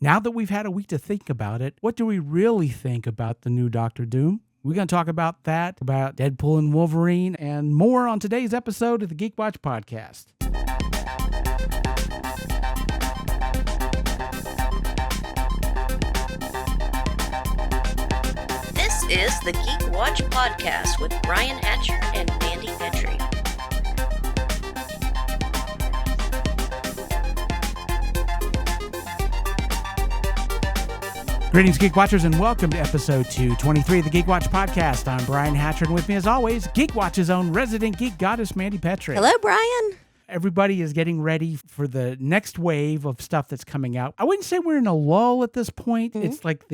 Now that we've had a week to think about it, what do we really think about the new Doctor Doom? We're going to talk about that, about Deadpool and Wolverine, and more on today's episode of the Geek Watch Podcast. This is the Geek Watch Podcast with Brian Hatcher and Mandy Petrie. Greetings, Geek Watchers, and welcome to episode 223 of the Geek Watch Podcast. I'm Brian Hatcher, and with me, as always, Geek Watch's own resident geek goddess, Mandy Petrie. Hello, Brian. Everybody is getting ready for the next wave of stuff that's coming out. I wouldn't say we're in a lull at this point. Mm-hmm. It's like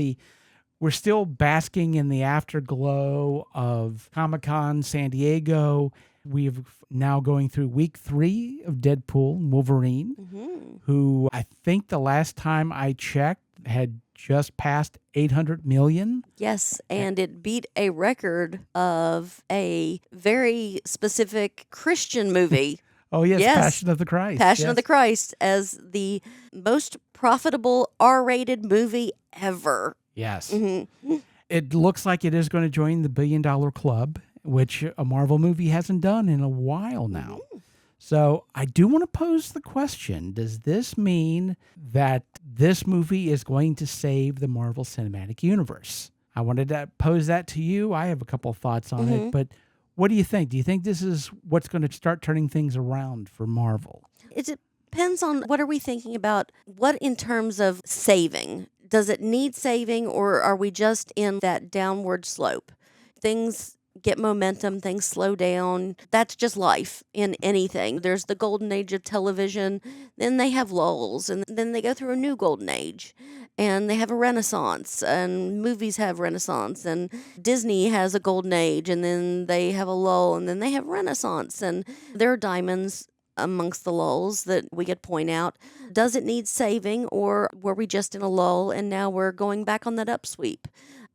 we're still basking in the afterglow of Comic-Con San Diego. We've now going through week 3 of Deadpool and Wolverine, who I think the last time I checked had just passed 800 million. Yes, and it beat a record of a very specific Christian movie. Oh, yes, Passion of the Christ. Passion of the Christ as the most profitable R-rated movie ever. Yes. Mm-hmm. It looks like it is going to join the $1 billion club, which a Marvel movie hasn't done in a while now. Mm-hmm. So I do want to pose the question, does this mean that this movie is going to save the Marvel Cinematic Universe? I wanted to pose that to you. I have a couple of thoughts on it, but what do you think? Do you think this is what's going to start turning things around for Marvel? It depends on what are we thinking about, what in terms of saving. Does it need saving, or are we just in that downward slope? Things get momentum, things slow down. That's just life in anything. There's the golden age of television, then they have lulls, and then they go through a new golden age, and they have a renaissance, and movies have renaissance, and Disney has a golden age, and then they have a lull, and then they have renaissance, and there are diamonds amongst the lulls that we could point out. Does it need saving, or were we just in a lull and now we're going back on that upsweep?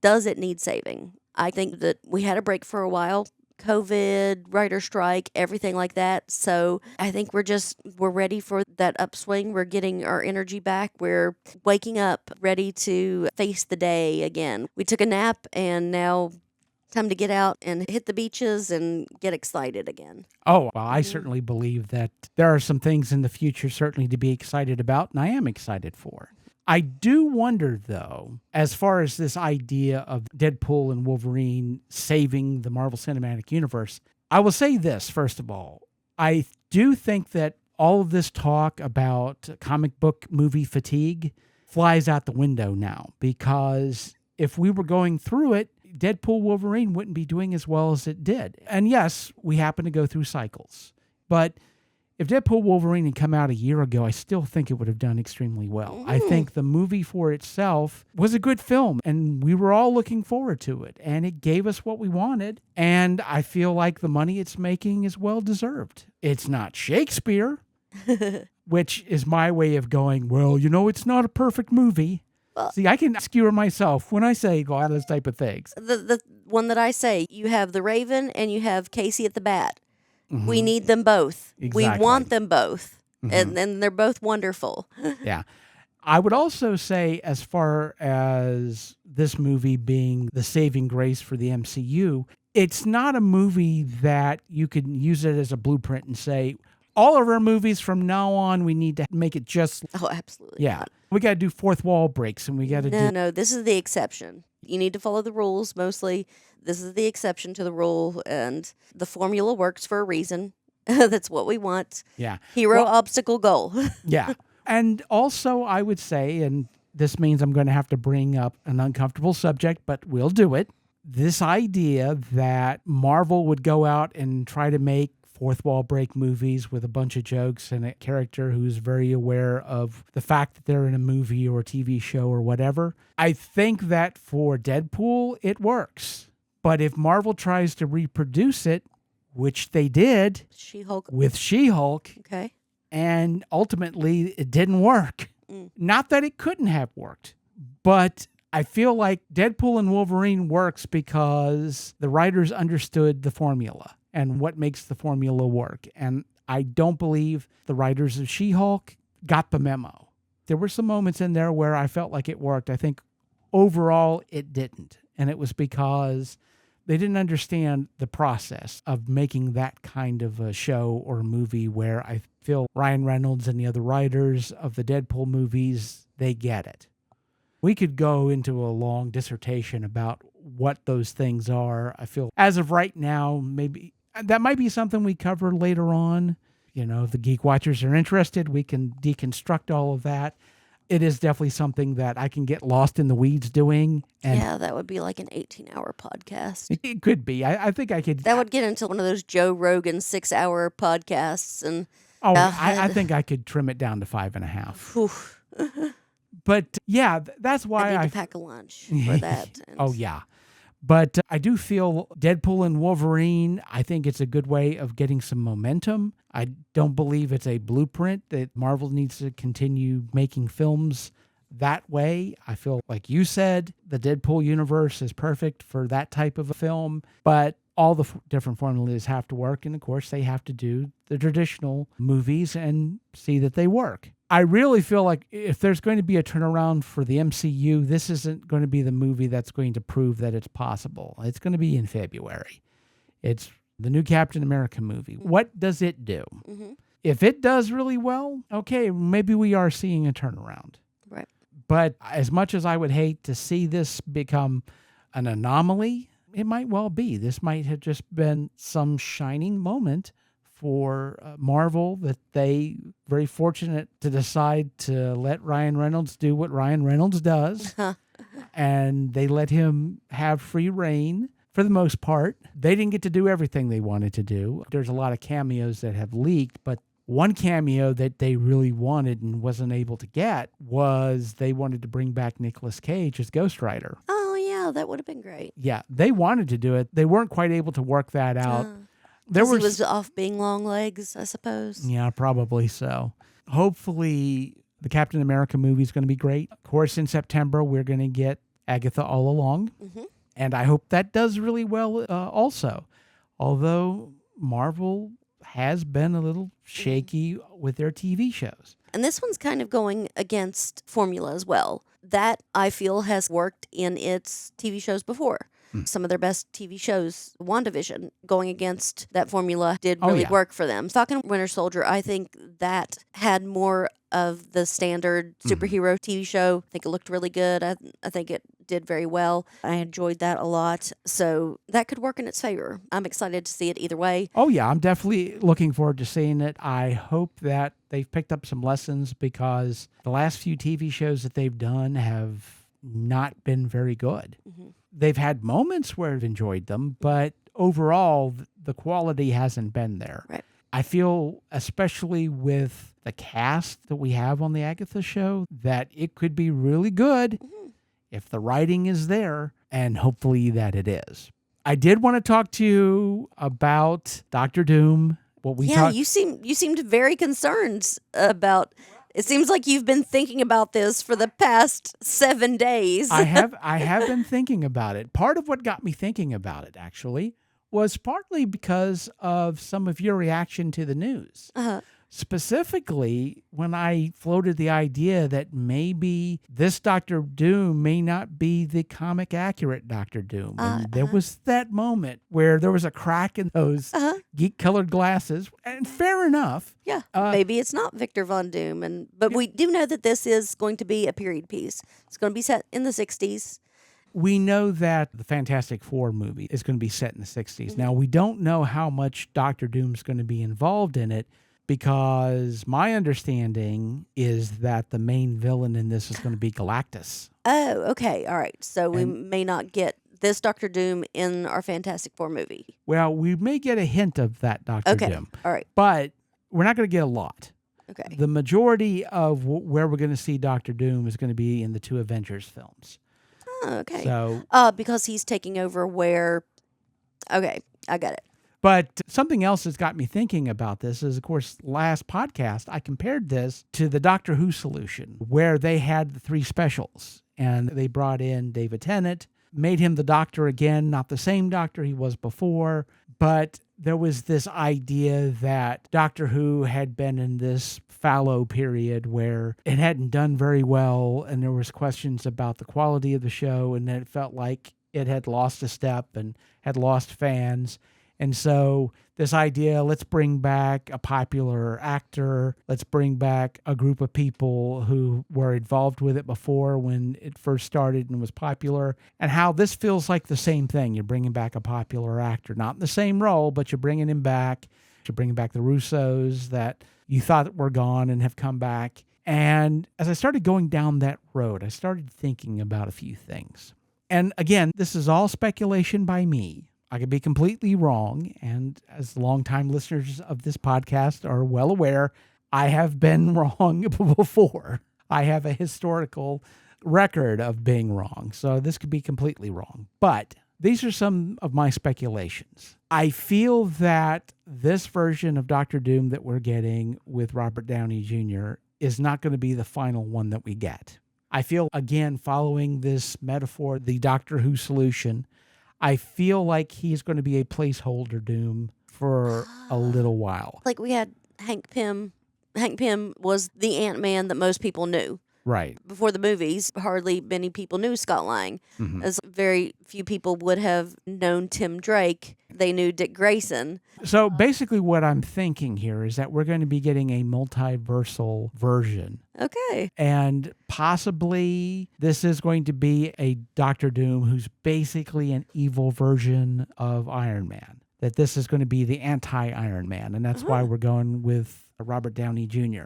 Does it need saving? I think that we had a break for a while, COVID, writer strike, everything like that. So I think we're ready for that upswing. We're getting our energy back. We're waking up ready to face the day again. We took a nap and now time to get out and hit the beaches and get excited again. Oh, well, I certainly believe that there are some things in the future certainly to be excited about, and I am excited for. I do wonder, though, as far as this idea of Deadpool and Wolverine saving the Marvel Cinematic Universe, I will say this, first of all. I do think that all of this talk about comic book movie fatigue flies out the window now, because if we were going through it, Deadpool Wolverine wouldn't be doing as well as it did. And yes, we happen to go through cycles. But if Deadpool Wolverine had come out a year ago, I still think it would have done extremely well. I think the movie for itself was a good film, and we were all looking forward to it, and it gave us what we wanted, and I feel like the money it's making is well-deserved. It's not Shakespeare, which is my way of going, well, it's not a perfect movie. Well, see, I can skewer myself when I say a lot of those type of things. The one that I say, you have the Raven and you have Casey at the bat. We need them both. Exactly. We want them both. And they're both wonderful. Yeah. I would also say, as far as this movie being the saving grace for the MCU, it's not a movie that you can use it as a blueprint and say, all of our movies from now on, we need to make it just... Oh, absolutely. Yeah. Not. We got to do fourth wall breaks, and we got to do... No, this is the exception. You need to follow the rules, mostly. This is the exception to the rule, and the formula works for a reason. That's what we want. Yeah. Hero, obstacle, goal. Yeah. And also, I would say, and this means I'm going to have to bring up an uncomfortable subject, but we'll do it. This idea that Marvel would go out and try to make fourth wall break movies with a bunch of jokes and a character who's very aware of the fact that they're in a movie or a TV show or whatever. I think that for Deadpool, it works. But if Marvel tries to reproduce it, which they did with She-Hulk, okay, and ultimately it didn't work. Not that it couldn't have worked, but I feel like Deadpool and Wolverine works because the writers understood the formula and what makes the formula work. And I don't believe the writers of She-Hulk got the memo. There were some moments in there where I felt like it worked. I think overall it didn't. And it was because they didn't understand the process of making that kind of a show or movie, where I feel Ryan Reynolds and the other writers of the Deadpool movies, they get it. We could go into a long dissertation about what those things are. I feel as of right now, maybe that might be something we cover later on. You know, if the Geek Watchers are interested, we can deconstruct all of that. It is definitely something that I can get lost in the weeds doing. And Yeah, that would be like an 18-hour podcast. it could be. I think I could. That would get into one of those Joe Rogan 6-hour podcasts. And Oh, I think I could trim it down to 5.5. whew, But yeah, that's why I need to pack a lunch for that. And Oh, yeah. But I do feel Deadpool and Wolverine, I think it's a good way of getting some momentum. I don't believe it's a blueprint that Marvel needs to continue making films that way. I feel like you said, the Deadpool universe is perfect for that type of a film, but all the different formulas have to work. And of course, they have to do the traditional movies and see that they work. I really feel like if there's going to be a turnaround for the MCU, this isn't going to be the movie that's going to prove that it's possible. It's going to be in February. It's the new Captain America movie. What does it do? Mhm. If it does really well, okay, maybe we are seeing a turnaround. Right. But as much as I would hate to see this become an anomaly, it might well be. This might have just been some shining moment for Marvel, that they very fortunate to decide to let Ryan Reynolds do what Ryan Reynolds does. And they let him have free reign for the most part. They didn't get to do everything they wanted to do. There's a lot of cameos that have leaked, but one cameo that they really wanted and wasn't able to get was they wanted to bring back Nicolas Cage as Ghost Rider. Oh, yeah, that would have been great. Yeah, they wanted to do it. They weren't quite able to work that out. He was off being long legs, I suppose. Yeah, probably so. Hopefully, the Captain America movie is going to be great. Of course, in September, we're going to get Agatha All Along. Mm-hmm. And I hope that does really well also. Although Marvel has been a little shaky with their TV shows. And this one's kind of going against formula as well. That, I feel, has worked in its TV shows before. Some of their best TV shows, WandaVision, going against that formula did really work for them. Falcon and Winter Soldier, I think that had more of the standard superhero TV show. I think it looked really good. I think it did very well. I enjoyed that a lot. So that could work in its favor. I'm excited to see it either way. Oh, yeah. I'm definitely looking forward to seeing it. I hope that they've picked up some lessons, because the last few TV shows that they've done have not been very good. Mm-hmm. They've had moments where I've enjoyed them, but overall, the quality hasn't been there. Right. I feel, especially with the cast that we have on the Agatha show, that it could be really good if the writing is there, and hopefully that it is. I did want to talk to you about Dr. Doom. You seemed very concerned about. It seems like you've been thinking about this for the past 7 days. I have been thinking about it. Part of what got me thinking about it, actually, was partly because of some of your reaction to the news. Uh-huh. Specifically, when I floated the idea that maybe this Dr. Doom may not be the comic accurate Dr. Doom. And there was that moment where there was a crack in those geek colored glasses. And fair enough. Yeah, maybe it's not Victor Von Doom. But we do know that this is going to be a period piece. It's going to be set in the 60s. We know that the Fantastic Four movie is going to be set in the 60s. Now, we don't know how much Dr. Doom's going to be involved in it, because my understanding is that the main villain in this is going to be Galactus. Oh, okay. All right. So we may not get this Dr. Doom in our Fantastic Four movie. Well, we may get a hint of that Dr. Doom. All right. But we're not going to get a lot. Okay. The majority of where we're going to see Dr. Doom is going to be in the two Avengers films. Oh, okay. So, because he's taking over where... Okay, I got it. But something else that's got me thinking about this is, of course, last podcast, I compared this to the Doctor Who solution, where they had the 3 specials, and they brought in David Tennant, made him the Doctor again, not the same Doctor he was before, But there was this idea that Doctor Who had been in this fallow period where it hadn't done very well, and there was questions about the quality of the show, and it felt like it had lost a step and had lost fans. And so this idea, let's bring back a popular actor, let's bring back a group of people who were involved with it before when it first started and was popular, and how this feels like the same thing. You're bringing back a popular actor, not in the same role, but you're bringing him back. You're bringing back the Russos that you thought were gone and have come back. And as I started going down that road, I started thinking about a few things. And again, this is all speculation by me. I could be completely wrong, and as longtime listeners of this podcast are well aware, I have been wrong before. I have a historical record of being wrong, so this could be completely wrong. But these are some of my speculations. I feel that this version of Doctor Doom that we're getting with Robert Downey Jr. is not going to be the final one that we get. I feel, again, following this metaphor, the Doctor Who solution, I feel like he's going to be a placeholder Doom for a little while. Like we had Hank Pym. Hank Pym was the Ant-Man that most people knew. Right. Before the movies, hardly many people knew Scott Lang. Mm-hmm. As very few people would have known Tim Drake. They knew Dick Grayson. So basically what I'm thinking here is that we're going to be getting a multiversal version. Okay. And possibly this is going to be a Doctor Doom who's basically an evil version of Iron Man. That this is going to be the anti-Iron Man. And that's why we're going with Robert Downey Jr.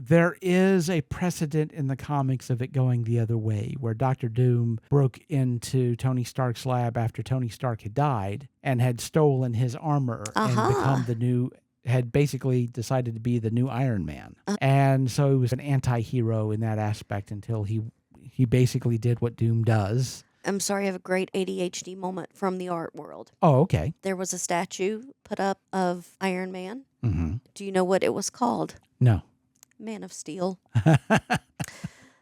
There is a precedent in the comics of it going the other way, where Doctor Doom broke into Tony Stark's lab after Tony Stark had died and had stolen his armor and become had basically decided to be the new Iron Man. And so he was an anti-hero in that aspect until he basically did what Doom does. I'm sorry, I have a great ADHD moment from the art world. Oh, okay. There was a statue put up of Iron Man. Mm-hmm. Do you know what it was called? No. Man of Steel.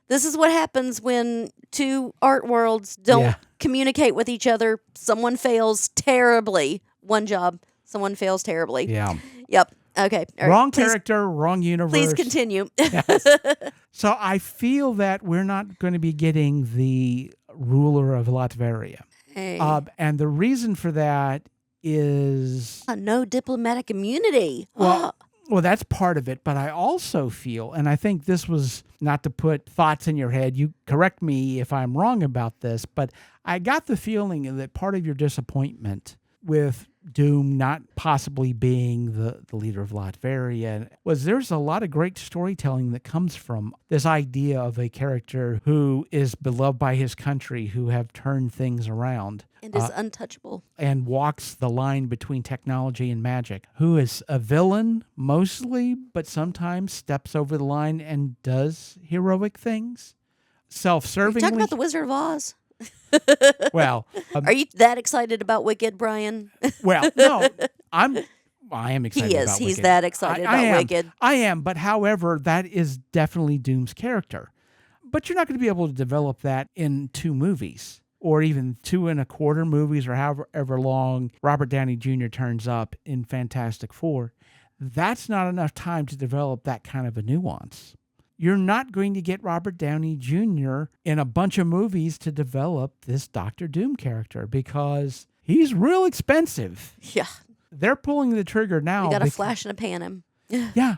This is what happens when two art worlds don't communicate with each other. Someone fails terribly. One job. Someone fails terribly. Yeah. Yep. Okay. All right. Wrong character, wrong universe. Please continue. Yes. So I feel that we're not going to be getting the ruler of Latveria. Hey. And the reason for that is... no diplomatic immunity. Well, that's part of it, but I also feel, and I think this was not to put thoughts in your head, you correct me if I'm wrong about this, but I got the feeling that part of your disappointment with Doom not possibly being the leader of Latveria was there's a lot of great storytelling that comes from this idea of a character who is beloved by his country, who have turned things around. And is untouchable. And walks the line between technology and magic, who is a villain mostly, but sometimes steps over the line and does heroic things. Self-servingly. Talk about the Wizard of Oz. Well, are you that excited about Wicked, Brian? Well, no, I am excited He is. about He's Wicked. that excited about Wicked. I am, but however, that is definitely Doom's character. But you're not going to be able to develop that in 2 movies. Or even 2 1/4 movies, or however long Robert Downey Jr. turns up in Fantastic Four. That's not enough time to develop that kind of a nuance. You're not going to get Robert Downey Jr. in a bunch of movies to develop this Doctor Doom character because he's real expensive. Yeah. They're pulling the trigger now. You got a flash and a pan him. Yeah.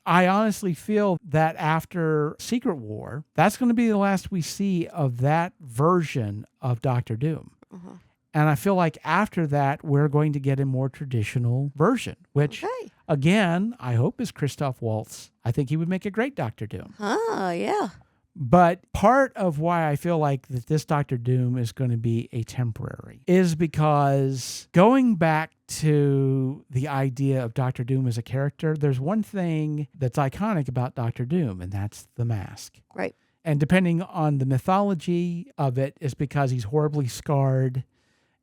I honestly feel that after Secret War, that's going to be the last we see of that version of Doctor Doom. Uh-huh. And I feel like after that, we're going to get a more traditional version, which, again, I hope is Christoph Waltz. I think he would make a great Doctor Doom. Oh, yeah. But part of why I feel like that this Doctor Doom is going to be a temporary is because going back to the idea of Doctor Doom as a character, there's one thing that's iconic about Doctor Doom, and that's the mask. Right. And depending on the mythology of it, is because he's horribly scarred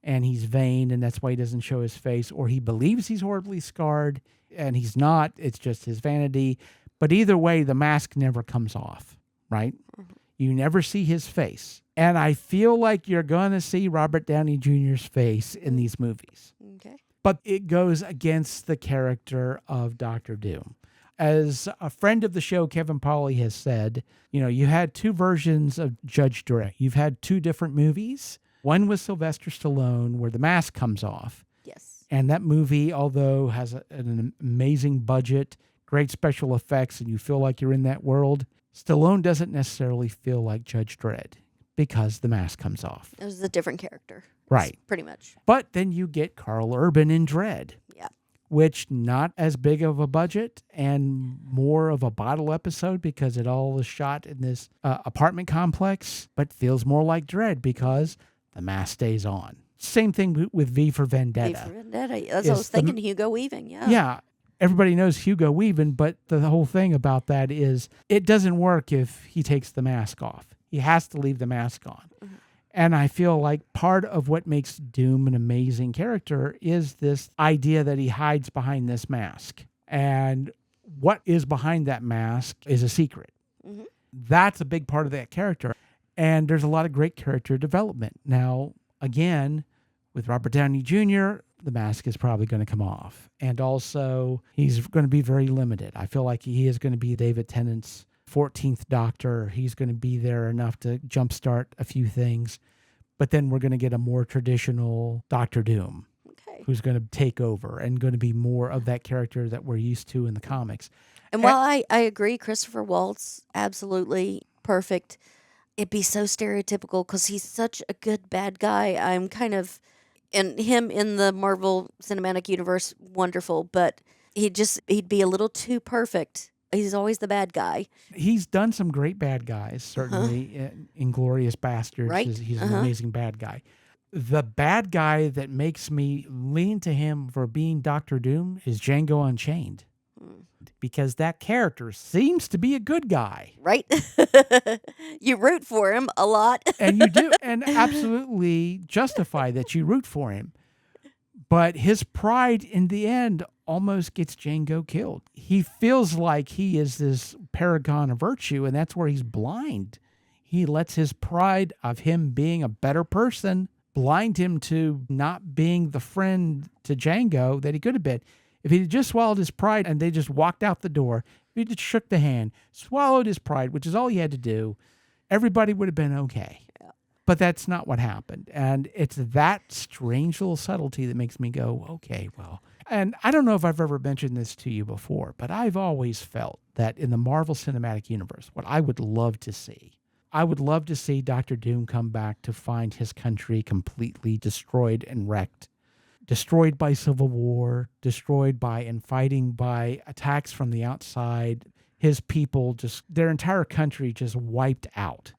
and he's vain, and that's why he doesn't show his face, or he believes he's horribly scarred and he's not. It's just his vanity. But either way, the mask never comes off, right? Mm-hmm. You never see his face. And I feel like you're going to see Robert Downey Jr.'s face in these movies. Okay. but it goes against the character of Doctor Doom. As a friend of the show, Kevin Pauly, has said, you had two versions of Judge Dredd. You've had two different movies. One was Sylvester Stallone, where the mask comes off. Yes. And that movie, although has an amazing budget, great special effects, and you feel like you're in that world, Stallone doesn't necessarily feel like Judge Dredd because the mask comes off. It was a different character. Right. Pretty much. But then you get Carl Urban in Dredd. Yeah. Which not as big of a budget and more of a bottle episode because it all is shot in this apartment complex, but feels more like Dredd because the mask stays on. Same thing with V for Vendetta. V for Vendetta. That's what I was thinking. Hugo Weaving. Yeah. Yeah. Everybody knows Hugo Weaving, but the whole thing about that is it doesn't work if he takes the mask off. He has to leave the mask on. Mm-hmm. And I feel like part of what makes Doom an amazing character is this idea that he hides behind this mask. And what is behind that mask is a secret. Mm-hmm. That's a big part of that character. And there's a lot of great character development. Now, again, with Robert Downey Jr., the mask is probably going to come off. And also, he's going to be very limited. I feel like he is going to be David Tennant's 14th Doctor. He's going to be there enough to jumpstart a few things. But then we're going to get a more traditional Doctor Doom, who's going to take over and going to be more of that character that we're used to in the comics. And while I agree, Christopher Waltz, absolutely perfect, it'd be so stereotypical because he's such a good bad guy. I'm kind of, and him in the Marvel Cinematic Universe, wonderful, but he'd be a little too perfect. He's always the bad guy. He's done some great bad guys, certainly. Inglourious Bastards, right? He's an amazing bad guy. The bad guy that makes me lean to him for being Doctor Doom is Django Unchained. Because that character seems to be a good guy. Right? You root for him a lot. And you do, and absolutely justify that you root for him. But his pride in the end almost gets Django killed. He feels like he is this paragon of virtue, and that's where he's blind. He lets his pride of him being a better person blind him to not being the friend to Django that he could have been. If he had just swallowed his pride and they just walked out the door, if he just shook the hand, swallowed his pride, which is all he had to do, everybody would have been okay. Yeah. But that's not what happened. And it's that strange little subtlety that makes me go, okay, well. And I don't know if I've ever mentioned this to you before, but I've always felt that in the Marvel Cinematic Universe, what I would love to see Doctor Doom come back to find his country completely destroyed and wrecked. Destroyed by civil war, destroyed by and fighting by attacks from the outside. His people their entire country just wiped out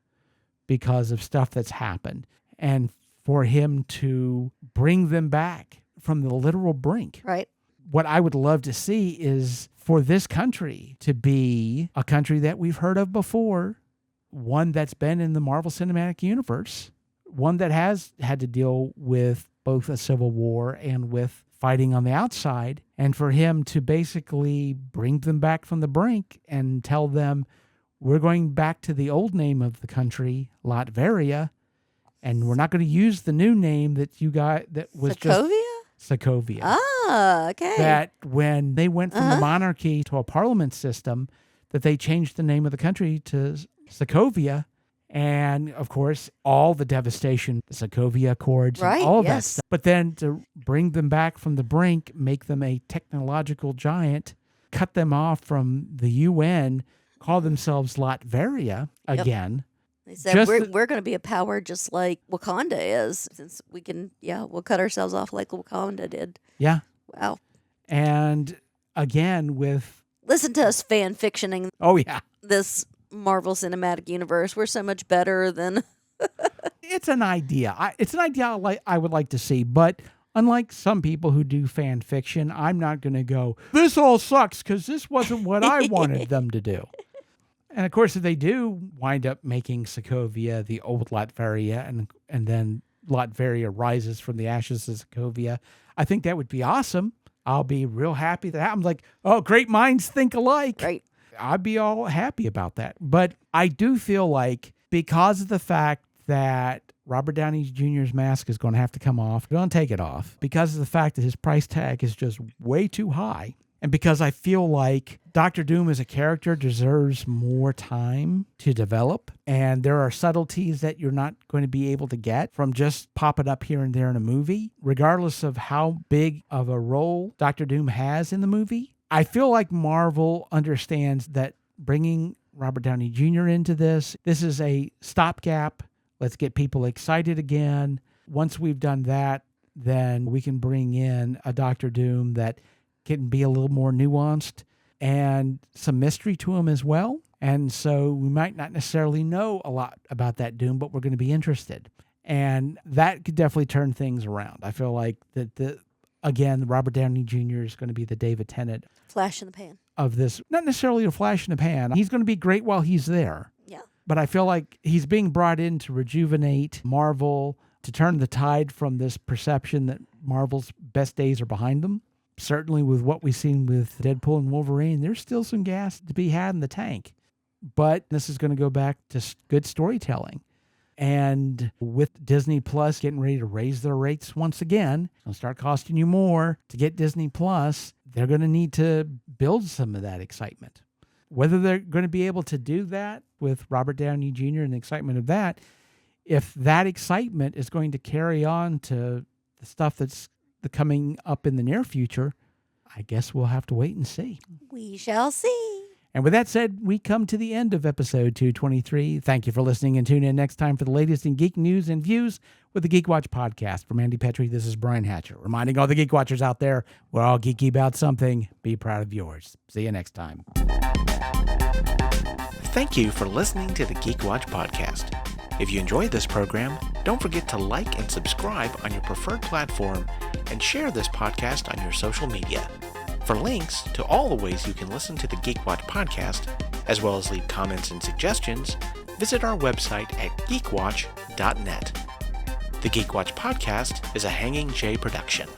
because of stuff that's happened. And for him to bring them back from the literal brink. Right. What I would love to see is for this country to be a country that we've heard of before, one that's been in the Marvel Cinematic Universe, one that has had to deal with both a civil war and with fighting on the outside, and for him to basically bring them back from the brink and tell them, we're going back to the old name of the country, Latveria, and we're not going to use the new name that you got that was Sokovia. Ah, okay. That when they went from the monarchy to a parliament system, that they changed the name of the country to Sokovia. And, of course, all the devastation, the Sokovia Accords, and all of that stuff. But then to bring them back from the brink, make them a technological giant, cut them off from the UN, call themselves Latveria again. They said, we're going to be a power just like Wakanda is, since we can, we'll cut ourselves off like Wakanda did. Yeah. Wow. And, again, with... Listen to us fan fictioning. Oh, yeah. This Marvel Cinematic Universe. We're so much better than... It's an idea. It's an idea I would like to see, but unlike some people who do fan fiction, I'm not going to go, this all sucks because this wasn't what I wanted them to do. And of course, if they do wind up making Sokovia the old Latveria, and then Latveria rises from the ashes of Sokovia, I think that would be awesome. I'll be real happy that happens. Like, oh, great minds think alike. Right. I'd be all happy about that. But I do feel like because of the fact that Robert Downey Jr.'s mask is going to have to come off. We're going to take it off because of the fact that his price tag is just way too high. And because I feel like Dr. Doom as a character deserves more time to develop. And there are subtleties that you're not going to be able to get from just popping up here and there in a movie. Regardless of how big of a role Dr. Doom has in the movie, I feel like Marvel understands that bringing Robert Downey Jr. into this is a stopgap. Let's get people excited again. Once we've done that, then we can bring in a Dr. Doom that can be a little more nuanced and some mystery to him as well. And so we might not necessarily know a lot about that Doom, but we're going to be interested. And that could definitely turn things around. I feel like that again, Robert Downey Jr. is going to be the David Tennant. Flash in the pan. Of this, not necessarily a flash in the pan. He's going to be great while he's there. Yeah. But I feel like he's being brought in to rejuvenate Marvel, to turn the tide from this perception that Marvel's best days are behind them. Certainly with what we've seen with Deadpool and Wolverine, there's still some gas to be had in the tank. But this is going to go back to good storytelling. And with Disney Plus getting ready to raise their rates once again, it's going to start costing you more to get Disney Plus. They're going to need to build some of that excitement. Whether they're going to be able to do that with Robert Downey Jr. and the excitement of that, if that excitement is going to carry on to the stuff that's coming up in the near future, I guess we'll have to wait and see. We shall see. And with that said, we come to the end of episode 223. Thank you for listening, and tune in next time for the latest in geek news and views with the Geek Watch podcast. For Mandy Petrie, this is Brian Hatcher, reminding all the Geek Watchers out there, we're all geeky about something. Be proud of yours. See you next time. Thank you for listening to the Geek Watch podcast. If you enjoyed this program, don't forget to like and subscribe on your preferred platform and share this podcast on your social media. For links to all the ways you can listen to the Geek Watch podcast, as well as leave comments and suggestions, visit our website at geekwatch.net. The Geek Watch podcast is a Hanging J production.